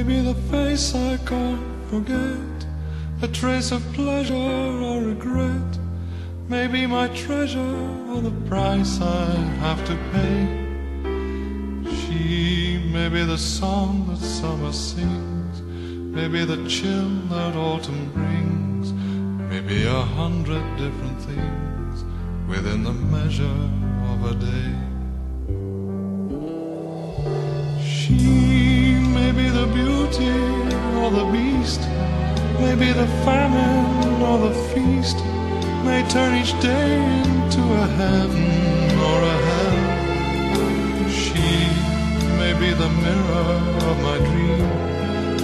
Maybe the face I can't forget, a trace of pleasure or regret. Maybe my treasure or the price I have to pay. She may be the song that summer sings, maybe the chill that autumn brings, maybe 100 different things within the measure of a day. She may be the beauty or the beast, maybe the famine or the feast, may turn each day into a heaven or a hell. She may be the mirror of my dream,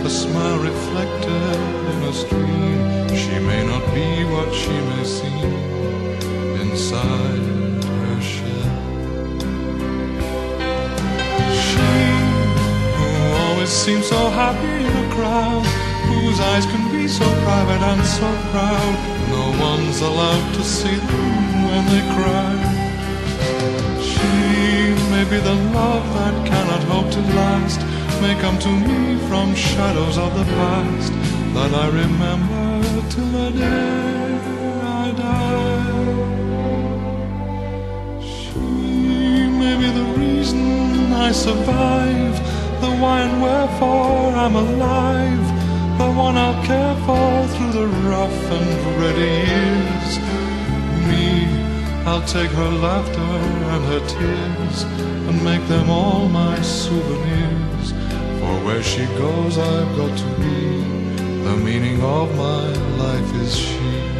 the smile reflected in a stream. She may not be what she may seem inside her shell. She who always seems so happy in a crowd, whose eyes can be so private and so proud, no one's allowed to see them when they cry. She may be the love that cannot hope to last, may come to me from shadows of the past, that I remember till the day I die. She may be the reason I survive, the why and wherefore I'm alive, the one I'll care for through the rough and ready years. Me, I'll take her laughter and her tears and make them all my souvenirs. For where she goes I've got to be, the meaning of my life is she.